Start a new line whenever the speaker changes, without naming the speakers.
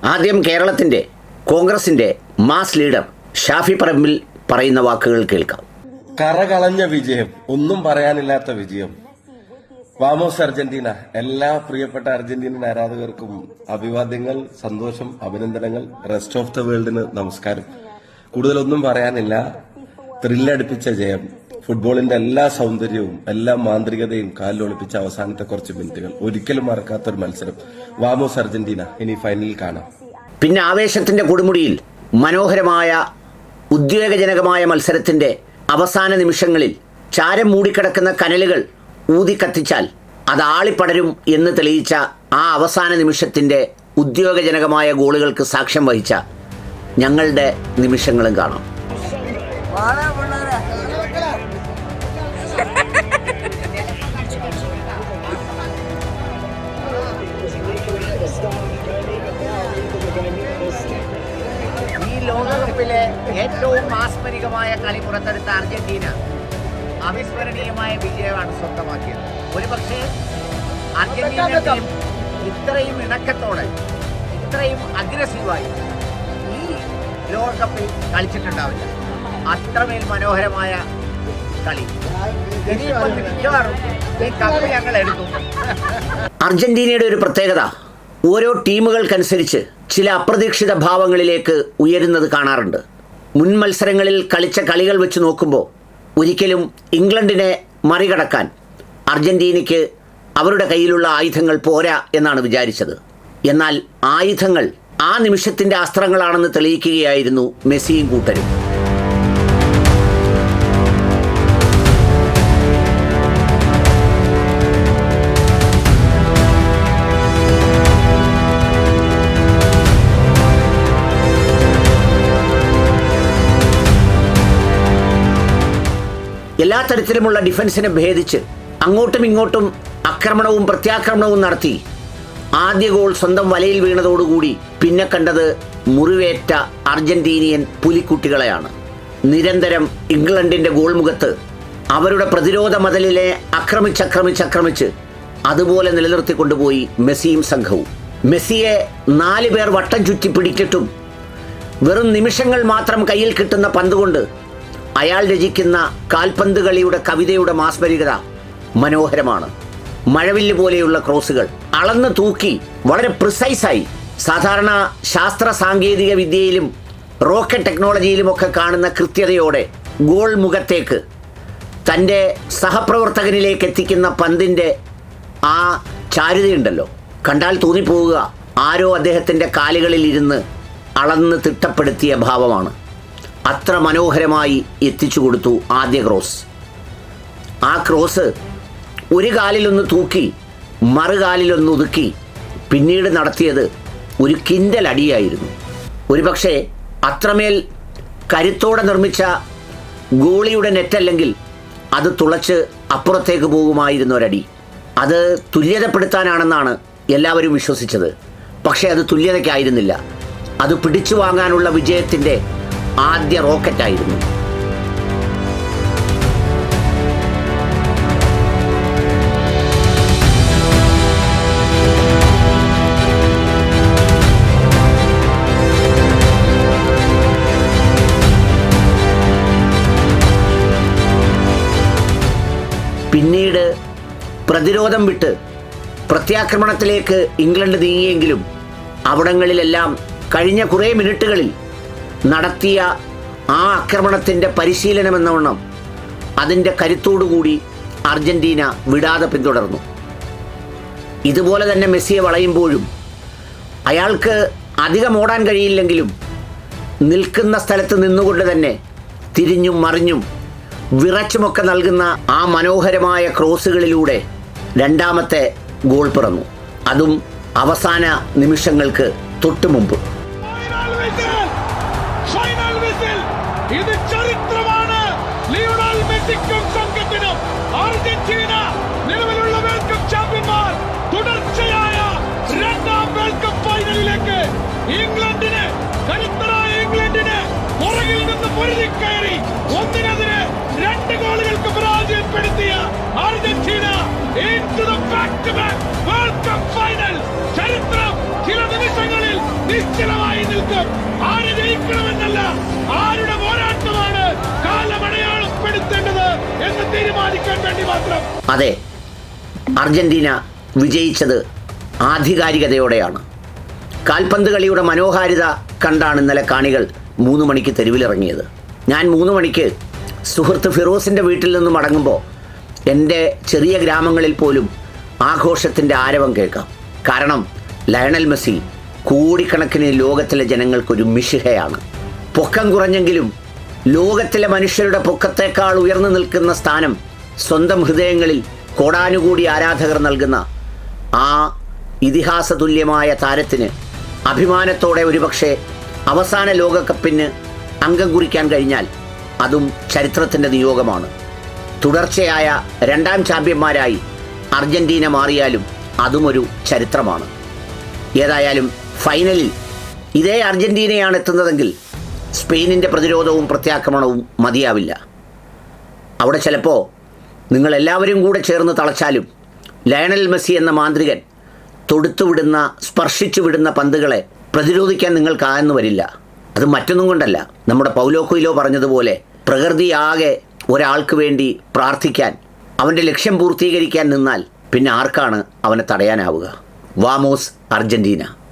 ആദ്യം കേരളത്തിൻ്റെ കോൺഗ്രസിൻ്റെ മാസ് ലീഡർ ഷാഫി പറമ്പിൽ പറയുന്ന വാക്കുകൾ കേൾക്കാം.
കറകളഞ്ഞ വിജയം, ഒന്നും പറയാനില്ലാത്ത വിജയം. വാമോസ് അർജന്റീന. എല്ലാ പ്രിയപ്പെട്ട അർജന്റീനൻ ആരാധകർക്കും അഭിവാദ്യങ്ങൾ, സന്തോഷം, അഭിനന്ദനങ്ങൾ. റെസ്റ്റ് ഓഫ് ദ വേൾഡിന് നമസ്കാരം. കൂടുതലൊന്നും പറയാനില്ല. ത്രില്ലടിപ്പിച്ച ജയം. ഫുട്ബോളിന്റെ എല്ലാ സൗന്ദര്യവും എല്ലാ മാന്ത്രികതയും കാലിലൊളിപ്പിച്ച അവസാനത്തെ കുറച്ച് മിനിറ്റുകൾ. ഒരിക്കലും മറക്കാത്തൊരു മത്സരം. വാമോസ് അർജന്റീന. ഇനി ഫൈനലിൽ കാണാം.
പിന്നെ ആവേശത്തിന്റെ കൊടുമുടിയിൽ മനോഹരമായ ഉദ്വേഗജനകമായ മത്സരത്തിന്റെ അവസാന നിമിഷങ്ങളിൽ ചാരം മൂടിക്കിടക്കുന്ന കനലുകൾ ഊതിക്കത്തിച്ചാൽ അത് ആളിപ്പടരും എന്ന് തെളിയിച്ച ആ അവസാന നിമിഷത്തിന്റെ ഉദ്വേഗജനകമായ ഗോളുകൾക്ക് സാക്ഷ്യം വഹിച്ച ഞങ്ങളുടെ നിമിഷങ്ങളും കാണാം.
ഈ ലോകകപ്പിലെ ഏറ്റവും മാസ്മരികമായ കളി പുറത്തെടുത്ത അർജന്റീന അവിസ്മരണീയമായ വിജയമാണ് സ്വന്തമാക്കിയത്. ഒരുപക്ഷെ അർജന്റീന ടീം ഇത്രയും ഇണക്കത്തോടെ ഇത്രയും അഗ്രസീവായി ഈ ലോകകപ്പിൽ കളിച്ചിട്ടുണ്ടാവില്ല. അത്രമേൽ മനോഹരമായ കളി. മിക്കവാറും ഈ കപ്പ് ഞങ്ങൾ എടുക്കും.
അർജന്റീനയുടെ ഒരു പ്രത്യേകത ഓരോ ടീമുകൾക്കനുസരിച്ച് ചില അപ്രതീക്ഷിത ഭാവങ്ങളിലേക്ക് ഉയരുന്നത് കാണാറുണ്ട്. മുൻ മത്സരങ്ങളിൽ കളിച്ച കളികൾ വെച്ച് നോക്കുമ്പോൾ ഒരിക്കലും ഇംഗ്ലണ്ടിനെ മറികടക്കാൻ അർജന്റീനയ്ക്ക് അവരുടെ കയ്യിലുള്ള ആയുധങ്ങൾ പോരാ എന്നാണ് വിചാരിച്ചത്. എന്നാൽ ആയുധങ്ങൾ ആ നിമിഷത്തിൻ്റെ അസ്ത്രങ്ങളാണെന്ന് തെളിയിക്കുകയായിരുന്നു മെസ്സിയും കൂട്ടരും. എല്ലാ തരത്തിലുമുള്ള ഡിഫൻസിനെ ഭേദിച്ച് അങ്ങോട്ടും ഇങ്ങോട്ടും ആക്രമണവും പ്രത്യാക്രമണവും നടത്തി ആദ്യ ഗോൾ സ്വന്തം വലയിൽ വീണതോടുകൂടി പിന്നെ കണ്ടത് മുറിവേറ്റ അർജന്റീനിയൻ പുലിക്കുട്ടികളെയാണ്. നിരന്തരം ഇംഗ്ലണ്ടിൻ്റെ ഗോൾ മുഖത്ത് അവരുടെ പ്രതിരോധ മതിലിനെ ആക്രമിച്ച് അതുപോലെ നിലനിർത്തിക്കൊണ്ടുപോയി മെസ്സിയും സംഘവും. മെസ്സിയെ 4 പേർ വട്ടം ചുറ്റി പിടിച്ചിട്ടും വെറും നിമിഷങ്ങൾ മാത്രം കയ്യിൽ കിട്ടുന്ന പന്തുകൊണ്ട് അയാൾ രചിക്കുന്ന കാൽപന്ത് കളിയുടെ കവിതയുടെ മാസ്മരികത മനോഹരമാണ്. മഴവില്ല് പോലെയുള്ള ക്രോസുകൾ അളന്ന് തൂക്കി വളരെ പ്രിസൈസായി സാധാരണ ശാസ്ത്ര സാങ്കേതിക വിദ്യയിലും റോക്കറ്റ് ടെക്നോളജിയിലുമൊക്കെ കാണുന്ന കൃത്യതയോടെ ഗോൾ മുഖത്തേക്ക് തൻ്റെ സഹപ്രവർത്തകനിലേക്ക് എത്തിക്കുന്ന പന്തിൻ്റെ ആ ചാരുതയുണ്ടല്ലോ, കണ്ടാൽ തോന്നിപ്പോവുക ആരോ അദ്ദേഹത്തിൻ്റെ കാലുകളിൽ ഇരുന്ന് അളന്ന് തിട്ടപ്പെടുത്തിയ ഭാവമാണ്. അത്ര മനോഹരമായി എത്തിച്ചു കൊടുത്തു ആദ്യ ക്രോസ്. ആ ക്രോസ് ഒരു കാലിലൊന്ന് തൂക്കി മറുകാലിലൊന്ന് ഒതുക്കി പിന്നീട് നടത്തിയത് ഒരു കിൻഡൽ അടിയായിരുന്നു. ഒരുപക്ഷെ അത്രമേൽ കരുത്തോടെ നിർമ്മിച്ച ഗോളിയുടെ നെറ്റല്ലെങ്കിൽ അത് തുളച്ച് അപ്പുറത്തേക്ക് പോകുമായിരുന്ന ഒരടി. അത് തുല്യതപ്പെടുത്താനാണെന്നാണ് എല്ലാവരും വിശ്വസിച്ചത്. പക്ഷേ അത് തുല്യതയ്ക്കായിരുന്നില്ല. അത് പിടിച്ചു വാങ്ങാനുള്ള വിജയത്തിൻ്റെ ആദ്യ റോക്കറ്റായിരുന്നു. പിന്നീട് പ്രതിരോധം വിട്ട് പ്രത്യാക്രമണത്തിലേക്ക് ഇംഗ്ലണ്ട് നീങ്ങിയെങ്കിലും അവിടങ്ങളിലെല്ലാം കഴിഞ്ഞ കുറേ മിനിറ്റുകളിൽ നടത്തിയ ആ ആക്രമണത്തിൻ്റെ പരിശീലനമെന്നവണ്ണം അതിൻ്റെ കരുത്തോടുകൂടി അർജന്റീന വിടാതെ പിന്തുടർന്നു. ഇതുപോലെ തന്നെ മെസ്സിയെ വളയുമ്പോഴും അയാൾക്ക് അധികം ഓടാൻ കഴിയില്ലെങ്കിലും നിൽക്കുന്ന സ്ഥലത്ത് നിന്നുകൊണ്ട് തന്നെ തിരിഞ്ഞും മറിഞ്ഞും വിറച്ചുമൊക്കെ നൽകുന്ന ആ മനോഹരമായ ക്രോസുകളിലൂടെ രണ്ടാമത്തെ ഗോൾ പിറന്നു. അതും അവസാന നിമിഷങ്ങൾക്ക് തൊട്ടു മുമ്പ്.
ഇത് ചരിത്രമാണ്. ലിയോണൽ മെസ്സിക്കും സംഘത്തിനും അർജന്റീന നിലവിലുള്ള വേൾഡ് കപ്പ് ചാമ്പ്യന്മാർ. തുടർച്ചയായ 2ാം വേൾഡ് കപ്പ് ഫൈനലിലേക്ക് കരുത്തരായ ഇംഗ്ലണ്ടിന് പുറകിൽ നിന്ന് പൊരുതിക്കയറി 1-നെതിരെ 2 ഗോളുകൾക്ക് പരാജയപ്പെടുത്തിയ Argentina into the back-to-back World Cup final. ചരിത്രം ചില നിമിഷങ്ങളിൽ നിശ്ചലമായി നിൽക്കും. ആര് ജയിക്കണമെന്നല്ല, ആരുടെ പോരാട്ടമാണ് കാലമടയാളപ്പെടുത്തേണ്ടത് എന്ന് തീരുമാനിക്കാൻ വേണ്ടി മാത്രം.
അതെ, അർജന്റീന വിജയിച്ചത് ആധികാരികതയോടെയാണ്. കാൽപന്ത് കളിയുടെ മനോഹാരിത കണ്ടാണ് ഇന്നലെ കാണികൾ 3 മണിക്ക് തെരുവിലിറങ്ങിയത്. ഞാൻ 3 മണിക്ക് സുഹൃത്ത് ഫിറോസിൻ്റെ വീട്ടിൽ നിന്നും മടങ്ങുമ്പോൾ എൻ്റെ ചെറിയ ഗ്രാമങ്ങളിൽ പോലും ആഘോഷത്തിൻ്റെ ആരവം കേൾക്കാം. കാരണം ലയണൽ മെസ്സി കോടിക്കണക്കിന് ലോകത്തിലെ ജനങ്ങൾക്കൊരു മിശിഹയാണ്. പൊക്കം കുറഞ്ഞെങ്കിലും ലോകത്തിലെ മനുഷ്യരുടെ പൊക്കത്തേക്കാൾ ഉയർന്നു നിൽക്കുന്ന സ്ഥാനം സ്വന്തം ഹൃദയങ്ങളിൽ കോടാനുകൂടി ആരാധകർ നൽകുന്ന ആ ഇതിഹാസ തുല്യമായ താരത്തിന് അഭിമാനത്തോടെ ഒരുപക്ഷെ അവസാന ലോകകപ്പിന് അംഗം കുറിക്കാൻ കഴിഞ്ഞാൽ അതും ചരിത്രത്തിൻ്റെ നിയോഗമാണ്. തുടർച്ചയായ 2ാം ചാമ്പ്യന്മാരായി അർജന്റീന മാറിയാലും അതുമൊരു ചരിത്രമാണ്. ഏതായാലും ഫൈനലിൽ ഇതേ അർജന്റീനയാണ് എത്തുന്നതെങ്കിൽ സ്പെയിനിൻ്റെ പ്രതിരോധവും പ്രത്യാക്രമണവും മതിയാവില്ല. അവിടെ ചിലപ്പോൾ നിങ്ങളെല്ലാവരും കൂടെ ചേർന്ന് തളച്ചാലും ലയണൽ മെസ്സി എന്ന മാന്ത്രികൻ തൊടുത്തുവിടുന്ന സ്പർശിച്ചു വിടുന്ന പന്തുകളെ പ്രതിരോധിക്കാൻ നിങ്ങൾക്കായെന്ന് വരില്ല. അത് മറ്റൊന്നും കൊണ്ടല്ല, നമ്മുടെ പൗലോ കൊയ്ലോ പറഞ്ഞതുപോലെ പ്രകൃതിയാകെ ഒരാൾക്ക് വേണ്ടി പ്രാർത്ഥിക്കാൻ, അവൻ്റെ ലക്ഷ്യം പൂർത്തീകരിക്കാൻ നിന്നാൽ പിന്നെ ആർക്കാണ് അവനെ തടയാനാവുക? വാമോസ് അർജന്റീന.